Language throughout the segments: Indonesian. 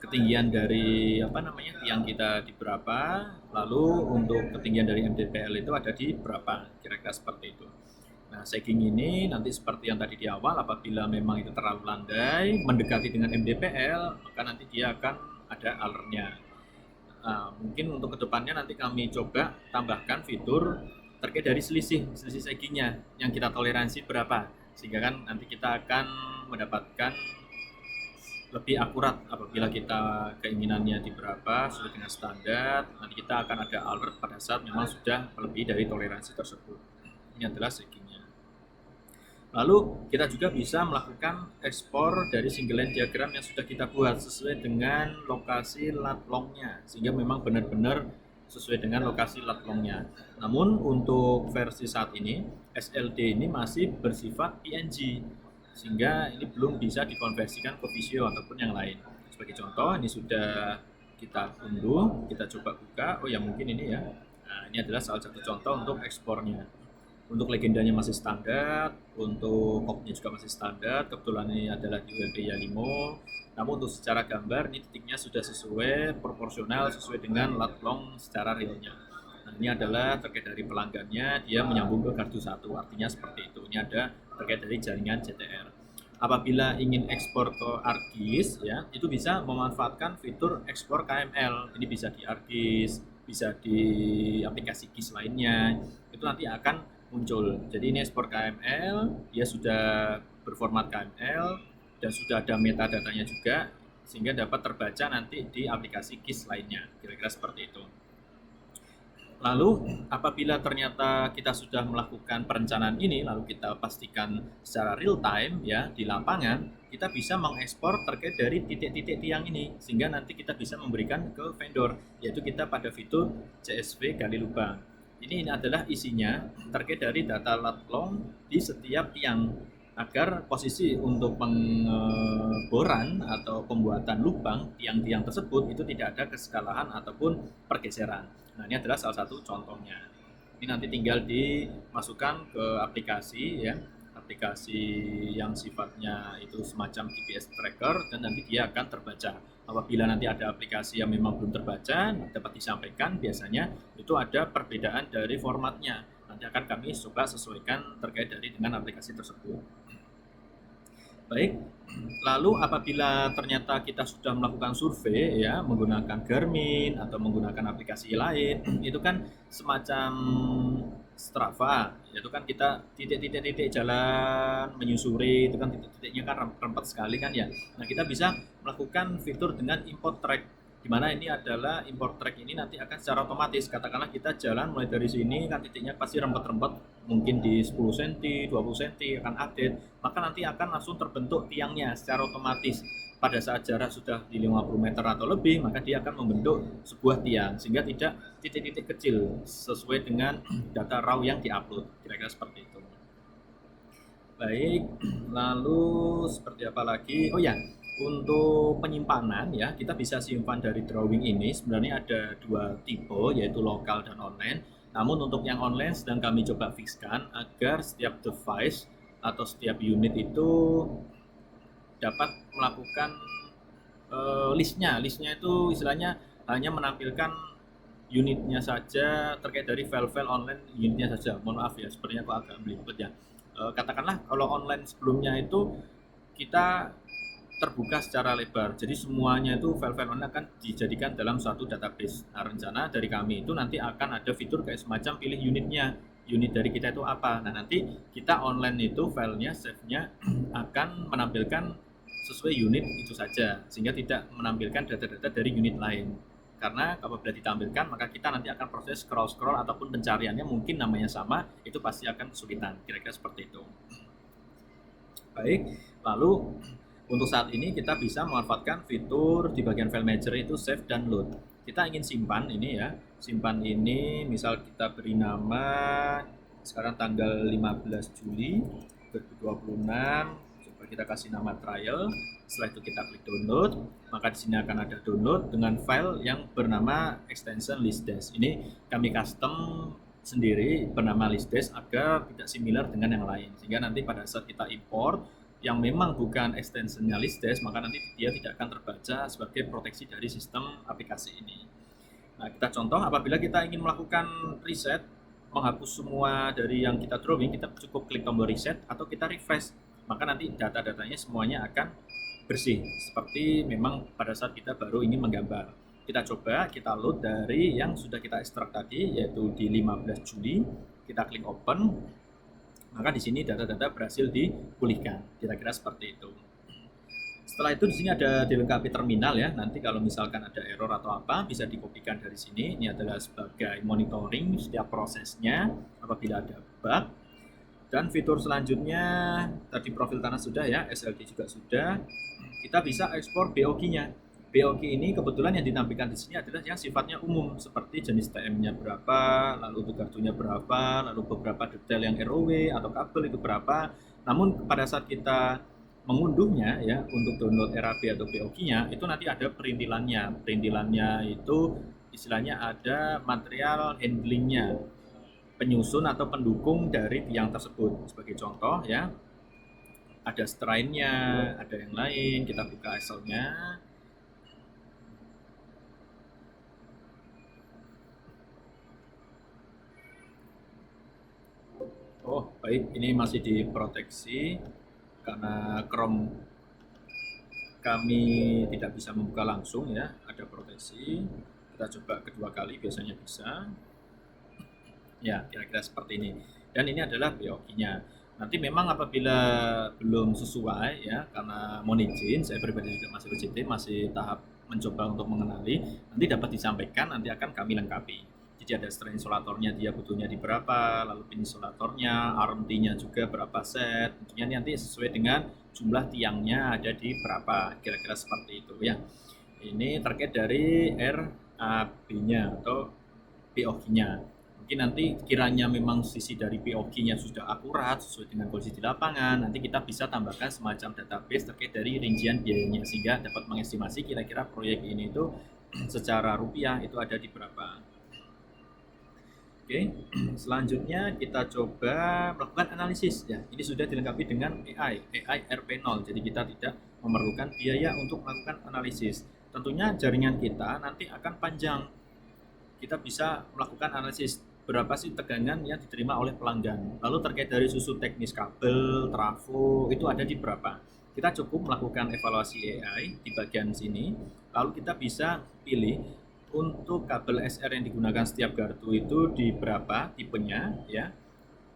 ketinggian dari tiang kita di berapa, lalu untuk ketinggian dari MDPL itu ada di berapa, kira-kira seperti itu. Nah, sagging ini nanti seperti yang tadi di awal, apabila memang itu terlalu landai, mendekati dengan MDPL, maka nanti dia akan ada alertnya. Nah, mungkin untuk kedepannya nanti kami coba tambahkan fitur terkait dari selisih saggingnya yang kita toleransi berapa, sehingga kan nanti kita akan mendapatkan lebih akurat apabila kita keinginannya di berapa sesuai dengan standar, nanti kita akan ada alert pada saat memang sudah melebihi dari toleransi tersebut. Ini adalah saggingnya. Lalu kita juga bisa melakukan ekspor dari single line diagram yang sudah kita buat sesuai dengan lokasi lat longnya, sehingga memang benar-benar sesuai dengan lokasi lat longnya. Namun untuk versi saat ini SLD ini masih bersifat PNG, sehingga ini belum bisa dikonversikan ke Visio ataupun yang lain. Sebagai contoh, ini sudah kita unduh, kita coba buka. Oh ya, mungkin ini ya. Nah, ini adalah salah satu contoh untuk ekspornya. Untuk legendanya masih standar, untuk kopnya juga masih standar. Kebetulan ini adalah di UMP Yalimo. Namun untuk secara gambar ini titiknya sudah sesuai, proporsional sesuai dengan lat long secara realnya. Nah, ini adalah terkait dari pelanggannya, dia menyambung ke gardu 1, artinya seperti itu. Ini ada terkait dari jaringan CTR. Apabila ingin ekspor ke ArcGIS, ya, itu bisa memanfaatkan fitur ekspor KML. Ini bisa di ArcGIS, bisa di aplikasi GIS lainnya. Itu nanti akan muncul. Jadi ini ekspor KML, dia sudah berformat KML dan sudah ada metadatanya juga, sehingga dapat terbaca nanti di aplikasi GIS lainnya. Kira-kira seperti itu. Lalu apabila ternyata kita sudah melakukan perencanaan ini, lalu kita pastikan secara real time ya di lapangan, kita bisa mengekspor terkait dari titik-titik tiang ini, sehingga nanti kita bisa memberikan ke vendor, yaitu kita pada fitur CSV gali lubang. Ini adalah isinya terkait dari data lat long di setiap tiang, agar posisi untuk pengeboran atau pembuatan lubang tiang-tiang tersebut itu tidak ada keskalahan ataupun pergeseran. Nah, ini adalah salah satu contohnya. Ini nanti tinggal dimasukkan ke aplikasi ya, aplikasi yang sifatnya itu semacam GPS tracker, dan nanti dia akan terbaca. Apabila nanti ada aplikasi yang memang belum terbaca, dapat disampaikan biasanya itu ada perbedaan dari formatnya. Nanti akan kami coba sesuaikan terkait dari dengan aplikasi tersebut. Baik, lalu apabila ternyata kita sudah melakukan survei ya menggunakan Garmin atau menggunakan aplikasi lain, itu kan semacam Strava, yaitu kan kita titik-titik jalan menyusuri, itu kan titik-titiknya kan rempet sekali kan ya. Nah, kita bisa melakukan fitur dengan import track, di mana ini adalah import track ini nanti akan secara otomatis, katakanlah kita jalan mulai dari sini kan titiknya pasti rempet-rempet, mungkin di 10 cm, 20 cm akan update, maka nanti akan langsung terbentuk tiangnya secara otomatis. Pada saat jarak sudah di 50 meter atau lebih, maka dia akan membentuk sebuah tiang, sehingga tidak titik-titik kecil sesuai dengan data raw yang diupload, kira-kira seperti itu. Baik, lalu seperti apa lagi? Oh ya, untuk penyimpanan ya, kita bisa simpan dari drawing ini. Sebenarnya ada dua tipe, yaitu lokal dan online. Namun untuk yang online sedang kami coba fixkan agar setiap device atau setiap unit itu dapat melakukan listnya itu istilahnya hanya menampilkan unitnya saja, terkait dari file-file online unitnya saja. Mohon maaf ya, sepertinya kok agak belibet ya. Katakanlah kalau online sebelumnya itu kita terbuka secara lebar, jadi semuanya itu file-file online akan dijadikan dalam suatu database. Nah, rencana dari kami itu nanti akan ada fitur kayak semacam pilih unitnya, unit dari kita itu apa. Nah, nanti kita online itu filenya, save-nya akan menampilkan sesuai unit itu saja, sehingga tidak menampilkan data-data dari unit lain. Karena apabila ditampilkan, maka kita nanti akan proses scroll-scroll ataupun pencariannya mungkin namanya sama, itu pasti akan kesulitan, kira-kira seperti itu. Baik, lalu untuk saat ini kita bisa memanfaatkan fitur di bagian file manager itu save dan load. Kita ingin simpan ini ya, simpan ini misal kita beri nama sekarang tanggal 15 Juli 2026, kita kasih nama trial. Setelah itu kita klik download, maka di sini akan ada download dengan file yang bernama extension listdash. Ini kami custom sendiri bernama listdash agar tidak similar dengan yang lain, sehingga nanti pada saat kita import yang memang bukan extensionnya list-dash, maka nanti dia tidak akan terbaca sebagai proteksi dari sistem aplikasi ini. Nah, kita contoh apabila kita ingin melakukan reset, menghapus semua dari yang kita drawing, kita cukup klik tombol reset atau kita refresh, maka nanti data-datanya semuanya akan bersih seperti memang pada saat kita baru ingin menggambar. Kita coba, kita load dari yang sudah kita ekstrak tadi, yaitu di 15 Juli, kita klik open, maka di sini data-data berhasil dipulihkan, kira-kira seperti itu. Setelah itu di sini ada dilengkapi terminal ya. Nanti kalau misalkan ada error atau apa bisa dikopikan dari sini. Ini adalah sebagai monitoring setiap prosesnya apabila ada bug. Dan fitur selanjutnya tadi profil tanah sudah ya, SLD juga sudah. Kita bisa ekspor BOQ-nya. BOQ ini kebetulan yang ditampilkan di sini adalah yang sifatnya umum seperti jenis TM-nya berapa, lalu untuk kartunya berapa, lalu beberapa detail yang ROW atau kabel itu berapa. Namun pada saat kita mengunduhnya ya untuk download RAB atau BOQ-nya itu nanti ada perintilannya. Perintilannya itu istilahnya ada material handlingnya, penyusun atau pendukung dari tiang tersebut. Sebagai contoh ya, ada strain-nya, ada yang lain. Kita buka Excel-nya. Oh, baik, ini masih diproteksi karena Chrome kami tidak bisa membuka langsung ya, ada proteksi. Kita coba kedua kali, biasanya bisa. Ya, kira-kira seperti ini. Dan ini adalah BOQ-nya. Nanti memang apabila belum sesuai ya, karena mohon izin, saya pribadi juga masih legitim, masih tahap mencoba untuk mengenali, nanti dapat disampaikan, nanti akan kami lengkapi. Jadi ada strain insulatornya dia butuhnya di berapa, lalu pin insulatornya, RMT-nya juga berapa set, tentunya nanti sesuai dengan jumlah tiangnya ada di berapa, kira-kira seperti itu ya. Ini terkait dari RAB-nya atau BOQ-nya. Mungkin nanti kiranya memang sisi dari POQ-nya sudah akurat sesuai dengan kondisi di lapangan, nanti kita bisa tambahkan semacam database terkait dari rincian biayanya sehingga dapat mengestimasi kira-kira proyek ini itu secara rupiah itu ada di berapa. Oke, selanjutnya kita coba melakukan analisis ya. Ini sudah dilengkapi dengan AI RP0, jadi kita tidak memerlukan biaya untuk melakukan analisis. Tentunya jaringan kita nanti akan panjang. Kita bisa melakukan analisis berapa sih tegangan yang diterima oleh pelanggan. Lalu terkait dari susu teknis kabel, trafo, itu ada di berapa. Kita cukup melakukan evaluasi AI di bagian sini, lalu kita bisa pilih untuk kabel SR yang digunakan setiap gardu itu di berapa tipenya ya.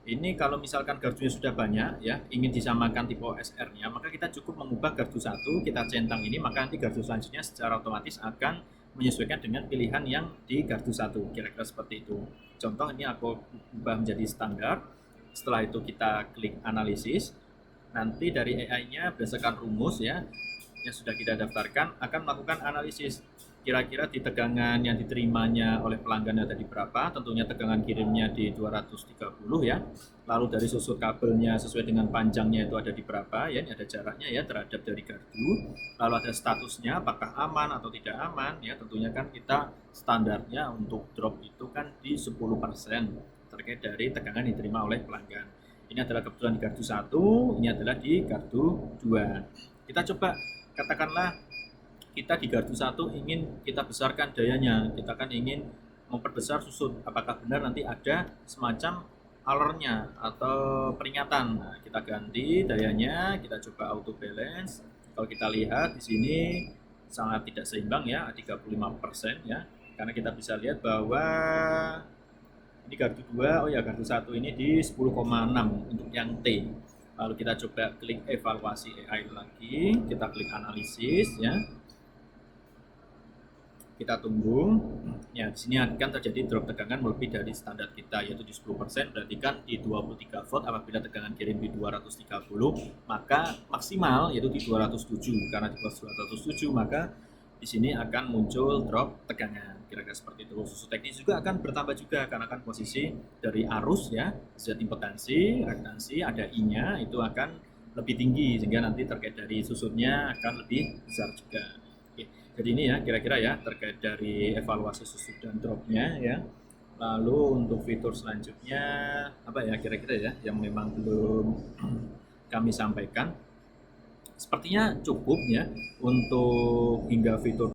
Ini kalau misalkan gardunya sudah banyak ya, ingin disamakan tipe SR-nya, maka kita cukup mengubah gardu satu, kita centang ini, maka nanti gardu selanjutnya secara otomatis akan menyesuaikan dengan pilihan yang di gardu satu, kira-kira seperti itu. Contoh ini aku ubah menjadi standar, setelah itu kita klik analisis, nanti dari AI-nya berdasarkan rumus ya, yang sudah kita daftarkan akan melakukan analisis kira-kira di tegangan yang diterimanya oleh pelanggan tadi berapa, tentunya tegangan kirimnya di 230 ya, lalu dari susut kabelnya sesuai dengan panjangnya itu ada di berapa ya, ini ada jaraknya ya terhadap dari gardu, lalu ada statusnya apakah aman atau tidak aman ya, tentunya kan kita standarnya untuk drop itu kan di 10% terkait dari tegangan yang diterima oleh pelanggan. Ini adalah kebetulan di gardu 1, ini adalah di gardu 2. Kita coba katakanlah kita di gardu 1 ingin kita besarkan dayanya, kita kan ingin memperbesar susut, apakah benar nanti ada semacam alertnya atau peringatan. Nah, kita ganti dayanya, kita coba auto balance. Kalau kita lihat di sini sangat tidak seimbang ya, 35% ya, karena kita bisa lihat bahwa ini gardu 2, oh ya gardu 1 ini di 10,6 untuk yang T. Lalu kita coba klik evaluasi AI lagi, kita klik analisis ya. Kita tunggu. Ya, di sini akan terjadi drop tegangan lebih dari standar kita yaitu di 10%, berarti kan di 23 volt apabila tegangan kirim di 230, maka maksimal yaitu di 207. Karena di 207 maka di sini akan muncul drop tegangan. Kira-kira seperti itu. Susu teknis juga akan bertambah juga karena kan posisi dari arus ya, zat impedansi, reaktansi, ada I-nya itu akan lebih tinggi sehingga nanti terkait dari susutnya akan lebih besar juga. Jadi ini ya kira-kira ya terkait dari evaluasi susut dan dropnya ya. Lalu untuk fitur selanjutnya apa ya kira-kira ya yang memang belum kami sampaikan. Sepertinya cukup ya untuk hingga fitur